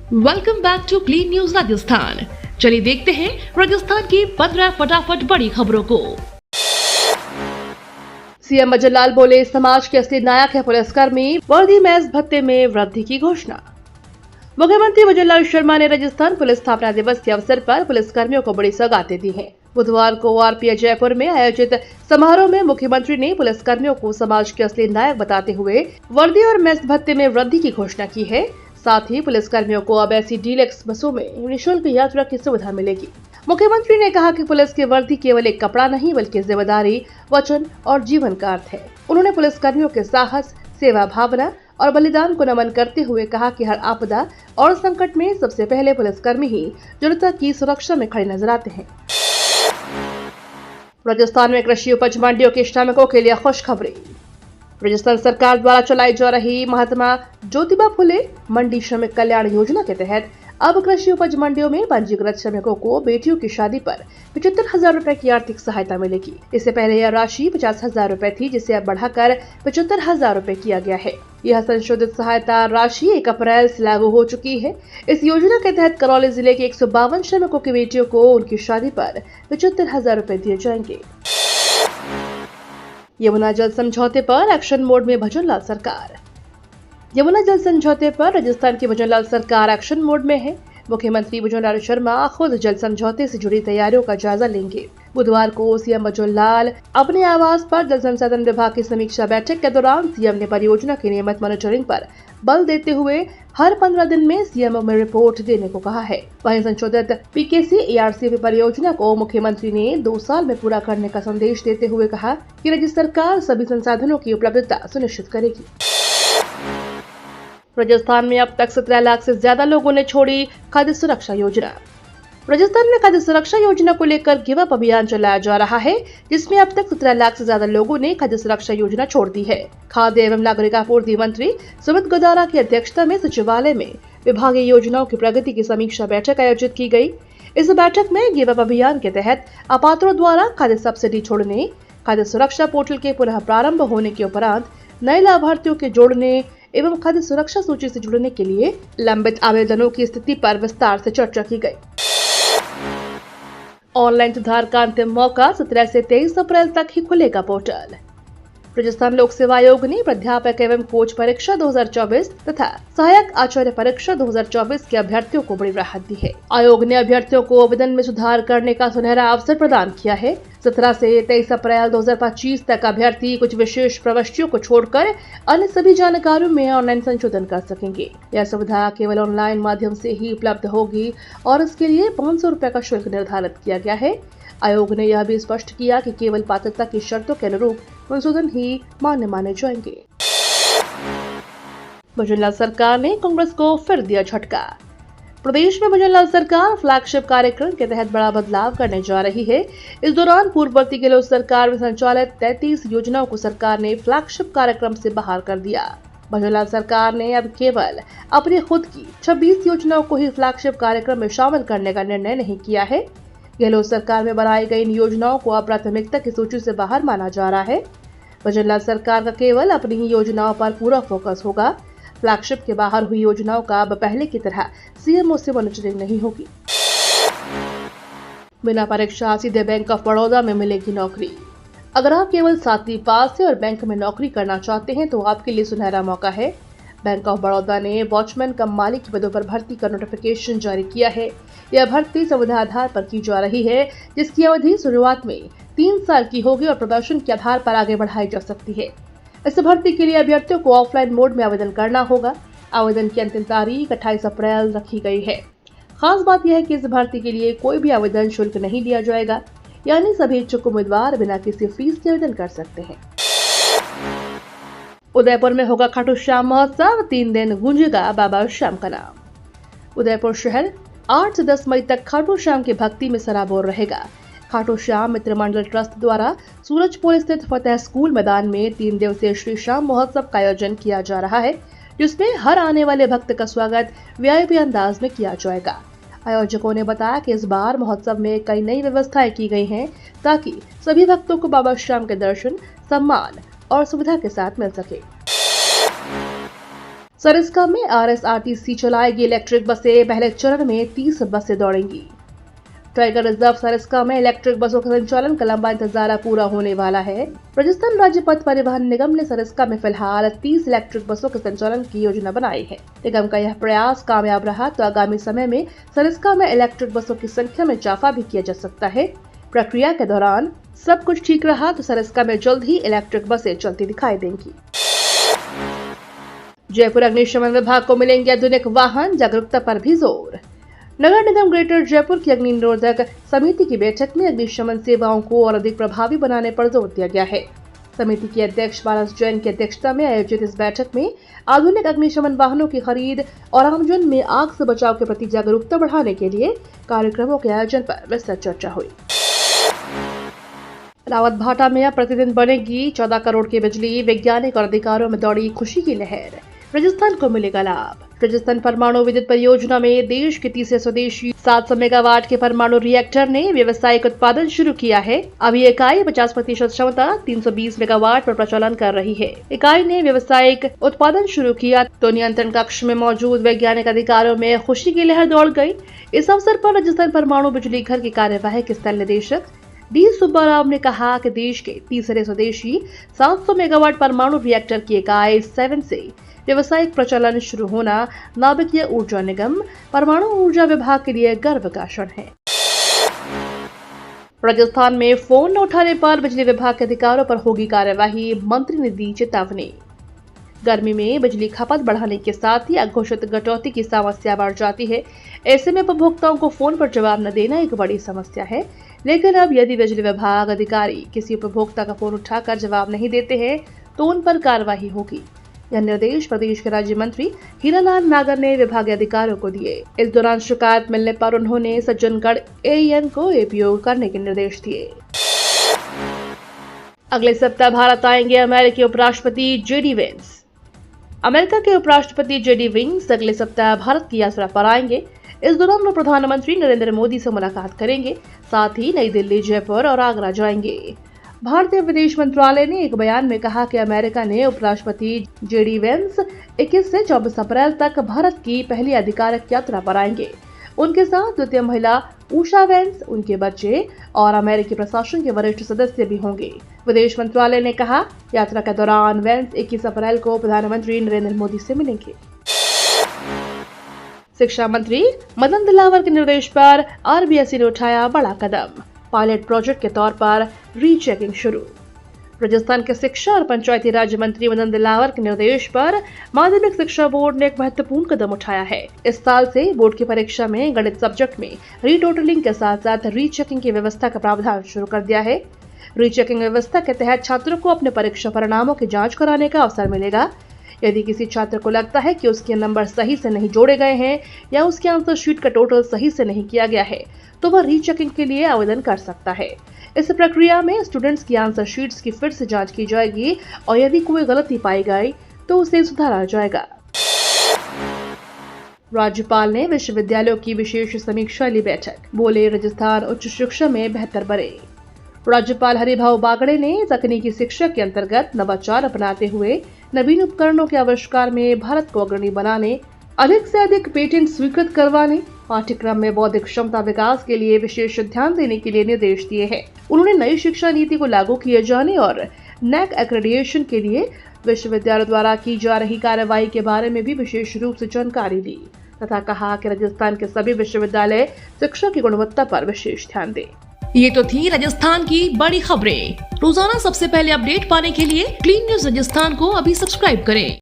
Welcome back to clean news Rajasthan. चलिए देखते हैं राजस्थान की 15 फटाफट बड़ी खबरों को। सीएम भजन लाल बोले, समाज के असली नायक है पुलिसकर्मी, वर्दी मैस भत्ते में वृद्धि की घोषणा। मुख्यमंत्री भजन लाल शर्मा ने राजस्थान पुलिस स्थापना दिवस के अवसर पर पुलिसकर्मियों को बड़ी सौगातें दी हैं। बुधवार को आरपीएच जयपुर में आयोजित समारोह में मुख्यमंत्री ने पुलिसकर्मियों को समाज के असली नायक बताते हुए वर्दी और मेस भत्ते में वृद्धि की घोषणा की है। साथ ही पुलिसकर्मियों को अब ऐसी डीलक्स बसों में निःशुल्क यात्रा की सुविधा मिलेगी। मुख्यमंत्री ने कहा कि पुलिस की वर्दी केवल एक कपड़ा नहीं बल्कि जिम्मेदारी, वचन और जीवन का अर्थ है। उन्होंने पुलिसकर्मियों के साहस, सेवा भावना और बलिदान को नमन करते हुए कहा कि हर आपदा और संकट में सबसे पहले पुलिसकर्मी ही जनता की सुरक्षा में खड़े नजर आते हैं। राजस्थान में कृषि उपज मंडियों के श्रमिकों के लिए खुशखबरी। राजस्थान सरकार द्वारा चलाई जा रही महात्मा ज्योतिबा फुले मंडी श्रमिक कल्याण योजना के तहत अब कृषि उपज मंडियों में पंजीकृत श्रमिकों को बेटियों की शादी पर 75,000 रुपए की आर्थिक सहायता मिलेगी। इससे पहले यह राशि 50,000 रुपए थी, जिसे अब बढ़ाकर 75,000 रुपए किया गया है। यह संशोधित सहायता राशि 1 अप्रैल से लागू हो चुकी है। इस योजना के तहत करौली जिले के 152 श्रमिकों की बेटियों को उनकी शादी पर 75,000 रुपए दिए जाएंगे। यमुना जल समझौते पर एक्शन मोड में भजन लाल सरकार। यमुना जल समझौते पर राजस्थान की भजन लाल सरकार एक्शन मोड में है। मुख्यमंत्री भजन लाल शर्मा खुद जल समझौते से जुड़ी तैयारियों का जायजा लेंगे। बुधवार को सीएम भजन लाल अपने आवास पर जल संसाधन विभाग की समीक्षा बैठक के दौरान सीएम ने परियोजना की नियमित मॉनिटरिंग पर बल देते हुए हर 15 दिन में सीएमओ में रिपोर्ट देने को कहा है। वहीं संशोधित पीकेसी एआरसीपी परियोजना को मुख्यमंत्री ने 2 साल में पूरा करने का संदेश देते हुए कहा कि राज्य सरकार सभी संसाधनों की उपलब्धता सुनिश्चित करेगी। राजस्थान में अब तक 17 लाख से ज्यादा लोगों ने छोड़ी खाद्य सुरक्षा योजना। राजस्थान में खाद्य सुरक्षा योजना को लेकर गिव अप अभियान चलाया जा रहा है, जिसमें अब तक 17 लाख से ज्यादा लोगों ने खाद्य सुरक्षा योजना छोड़ दी है। खाद्य एवं नागरिक आपूर्ति मंत्री सुमित गोदारा की अध्यक्षता में सचिवालय में विभागीय योजनाओं की प्रगति की समीक्षा बैठक आयोजित की गई। इस बैठक में गिव अप अभियान के तहत अपात्रों द्वारा खाद्य सब्सिडी छोड़ने, खाद्य सुरक्षा पोर्टल के पुनः प्रारंभ होने के उपरांत नए लाभार्थियों के जोड़ने एवं खाद्य सुरक्षा सूची से जुड़ने के लिए लंबित आवेदनों की स्थिति पर विस्तार से चर्चा की गई। ऑनलाइन सुधार का अंतिम मौका 17 से 23 अप्रैल तक ही खुलेगा पोर्टल। राजस्थान लोक सेवा आयोग ने प्राध्यापक एवं कोच परीक्षा 2024 तथा सहायक आचार्य परीक्षा 2024 के अभ्यर्थियों को बड़ी राहत दी है। आयोग ने अभ्यर्थियों को आवेदन में सुधार करने का सुनहरा अवसर प्रदान किया है। 17 से 23 अप्रैल 2025 तक अभ्यर्थी कुछ विशेष प्रविष्टियों को छोड़कर अन्य सभी जानकारियों में ऑनलाइन संशोधन कर सकेंगे। यह सुविधा केवल ऑनलाइन माध्यम से ही उपलब्ध होगी और इसके लिए 500 रुपए का शुल्क निर्धारित किया गया है। आयोग ने यह भी स्पष्ट किया कि केवल पात्रता की शर्तों के अनुरूप संशोधन ही मान्य माने जाएंगे। भजन लाल सरकार ने कांग्रेस को फिर दिया झटका। प्रदेश में भजन लाल सरकार फ्लैगशिप कार्यक्रम के तहत बड़ा बदलाव करने जा रही है। इस दौरान पूर्ववर्ती गहलोत सरकार में संचालित 33 योजनाओं को सरकार ने फ्लैगशिप कार्यक्रम से बाहर कर दिया। भजन लाल सरकार ने अब केवल अपनी खुद की 26 योजनाओं को ही फ्लैगशिप कार्यक्रम में शामिल करने का निर्णय नहीं किया है। गहलोत सरकार में बनाई गई इन योजनाओं को अब प्राथमिकता की सूची से बाहर माना जा रहा है। भजन लाल सरकार का केवल अपनी ही योजनाओं पर पूरा फोकस होगा। फ्लैगशिप के बाहर हुई योजनाओं का अब पहले की तरह सीएमओ से मॉनिटरिंग नहीं होगी। बिना परीक्षा सीधे बैंक ऑफ बड़ौदा में मिलेगी नौकरी। अगर आप केवल 7वीं पास से और बैंक में नौकरी करना चाहते हैं तो आपके लिए सुनहरा मौका है। बैंक ऑफ बड़ौदा ने वॉचमैन कम माली के पदों पर भर्ती का नोटिफिकेशन जारी किया है। यह भर्ती सुविधा आधार पर की जा रही है, जिसकी अवधि शुरुआत में 3 साल की होगी और प्रदर्शन के आधार पर आगे बढ़ाई जा सकती है। इस भर्ती के लिए अभ्यर्थियों को ऑफलाइन मोड में आवेदन करना होगा। आवेदन की अंतिम तारीख 28 अप्रैल रखी गई है। खास बात यह है कि इस भर्ती के लिए कोई भी आवेदन शुल्क नहीं लिया जाएगा, यानी सभी इच्छुक उम्मीदवार बिना किसी फीस के आवेदन कर सकते हैं। उदयपुर में होगा खाटू श्याम महोत्सव, 3 दिन गूंजेगा बाबा श्याम का नाम। उदयपुर शहर 8 से 10 मई तक खाटू श्याम की भक्ति में सराबोर रहेगा। खाटू श्याम मित्र मंडल ट्रस्ट द्वारा सूरजपुर स्थित फतेह स्कूल मैदान में 3 दिवसीय श्री श्याम महोत्सव का आयोजन किया जा रहा है, जिसमें हर आने वाले भक्त का स्वागत वीआईपी अंदाज में किया जाएगा। आयोजकों ने बताया कि इस बार महोत्सव में कई नई व्यवस्थाएं की गई हैं, ताकि सभी भक्तों को बाबा श्याम के दर्शन, सम्मान और सुविधा के साथ मिल सके। सरिस्का में RSRTC चलाएगी इलेक्ट्रिक बसें। पहले चरण में 30 बसें दौड़ेंगी। टाइगर रिजर्व सरिस्का में इलेक्ट्रिक बसों का संचालन का लंबा इंतजार पूरा होने वाला है। राजस्थान राज्य पथ परिवहन निगम ने सरिस्का में फिलहाल 30 इलेक्ट्रिक बसों के संचालन की योजना बनाई है। निगम का यह प्रयास कामयाब रहा तो आगामी समय में सरिस्का में इलेक्ट्रिक बसों की संख्या में इजाफा भी किया जा सकता है। प्रक्रिया के दौरान सब कुछ ठीक रहा तो सरिस्का में जल्द ही इलेक्ट्रिक बसें चलती दिखाई देंगी। जयपुर अग्निशमन विभाग को मिलेंगे आधुनिक वाहन, जागरूकता पर भी जोर। नगर निगम ग्रेटर जयपुर की अग्नि निरोधक समिति की बैठक में अग्निशमन सेवाओं को और अधिक प्रभावी बनाने पर जोर दिया गया है। समिति के अध्यक्ष बालास जैन की अध्यक्षता में आयोजित इस बैठक में आधुनिक अग्निशमन वाहनों की खरीद और आमजन में आग से बचाव के प्रति जागरूकता बढ़ाने के लिए कार्यक्रमों के आयोजन पर विस्तृत चर्चा हुई। रावतभाटा में अब प्रतिदिन बनेगी 14 करोड़ की बिजली। वैज्ञानिक और अधिकारियों में दौड़ी खुशी की लहर। राजस्थान को मिलेगा लाभ। राजस्थान परमाणु विद्युत परियोजना में देश के तीसरे स्वदेशी 700 मेगावाट के परमाणु रिएक्टर ने व्यावसायिक उत्पादन शुरू किया है। अभी इकाई 50% क्षमता 320 मेगावाट पर प्रचालन कर रही है। इकाई ने व्यावसायिक उत्पादन शुरू किया तो नियंत्रण कक्ष में मौजूद वैज्ञानिक अधिकारियों में खुशी की लहर दौड़ गई। इस अवसर पर राजस्थान परमाणु बिजली घर के कार्यवाहक स्थल निदेशक डी सुब्बाराव ने कहा कि देश के तीसरे स्वदेशी 700 मेगावाट परमाणु रिएक्टर की इकाई 7 से व्यावसायिक प्रचलन शुरू होना नाभिकीय ऊर्जा निगम परमाणु ऊर्जा विभाग के लिए गर्व का क्षण है। राजस्थान में फोन न उठाने पर बिजली विभाग के अधिकारियों पर होगी कार्यवाही। मंत्री ने दी चेतावनी। गर्मी में बिजली खपत बढ़ाने के साथ ही अघोषित कटौती की समस्या बढ़ जाती है। ऐसे में उपभोक्ताओं को फोन पर जवाब न देना एक बड़ी समस्या है। लेकिन अब यदि बिजली विभाग अधिकारी किसी उपभोक्ता का फोन उठाकर जवाब नहीं देते हैं तो उन पर कार्रवाई होगी। यह निर्देश प्रदेश के राज्य मंत्री हीरालाल नागर ने विभागीय अधिकारियों को दिए। इस दौरान शिकायत मिलने पर उन्होंने सज्जनगढ़ AEN को उपयोग करने के निर्देश दिए। अगले सप्ताह भारत आएंगे अमेरिकी उपराष्ट्रपति JD वेंस। अमेरिका के उपराष्ट्रपति JD वेंस अगले सप्ताह भारत की यात्रा पर आएंगे। इस दौरान वो प्रधानमंत्री नरेंद्र मोदी से मुलाकात करेंगे। साथ ही नई दिल्ली, जयपुर और आगरा जाएंगे। भारतीय विदेश मंत्रालय ने एक बयान में कहा कि अमेरिका ने उपराष्ट्रपति JD वेंस 21 से 24 अप्रैल तक भारत की पहली आधिकारिक यात्रा पर आएंगे। उनके साथ द्वितीय महिला उषा वेंस, उनके बच्चे और अमेरिकी प्रशासन के वरिष्ठ सदस्य भी होंगे। विदेश मंत्रालय ने कहा, यात्रा के दौरान वेंस 21 अप्रैल को प्रधानमंत्री नरेंद्र मोदी से मिलेंगे। शिक्षा मंत्री मदन दिलावर के निर्देश पर RBSE ने उठाया बड़ा कदम। पायलट प्रोजेक्ट के तौर पर रीचेकिंग शुरू। राजस्थान के शिक्षा और पंचायती राज मंत्री मदन दिलावर के निर्देश पर माध्यमिक शिक्षा बोर्ड ने एक महत्वपूर्ण कदम उठाया है। इस साल से बोर्ड की परीक्षा में गणित सब्जेक्ट में रीटोटलिंग के साथ साथ रीचेकिंग की व्यवस्था का प्रावधान शुरू कर दिया है। रीचेकिंग व्यवस्था के तहत छात्रों को अपने परीक्षा परिणामों की जाँच कराने का अवसर मिलेगा। यदि किसी छात्र को लगता है कि उसके नंबर सही से नहीं जोड़े गए हैं या उसके आंसर शीट का टोटल सही से नहीं किया गया है तो वह रीचेकिंग के लिए आवेदन कर सकता है। इस प्रक्रिया में स्टूडेंट्स की आंसर शीट्स की फिर से जांच की जाएगी और यदि कोई गलती पाई गई तो उसे सुधारा जाएगा। राज्यपाल ने विश्वविद्यालयों की विशेष समीक्षा ली बैठक। बोले, राजस्थान उच्च शिक्षा में बेहतर बने। राज्यपाल हरिभाऊ बागड़े ने तकनीकी शिक्षा के अंतर्गत नवाचार अपनाते हुए नवीन उपकरणों के आविष्कार में भारत को अग्रणी बनाने, अधिक से अधिक पेटेंट स्वीकृत करवाने, पाठ्यक्रम में बौद्धिक क्षमता विकास के लिए विशेष ध्यान देने के लिए निर्देश दिए हैं। उन्होंने नई शिक्षा नीति को लागू किए जाने और NAC एक्रेडिटेशन के लिए विश्वविद्यालय द्वारा की जा रही कार्रवाई के बारे में भी विशेष रूप से जानकारी दी तथा कहा कि राजस्थान के सभी विश्वविद्यालय शिक्षा की गुणवत्ता पर विशेष ध्यान दें। ये तो थी राजस्थान की बड़ी खबरें। रोजाना सबसे पहले अपडेट पाने के लिए क्लीन न्यूज राजस्थान को अभी सब्सक्राइब करें।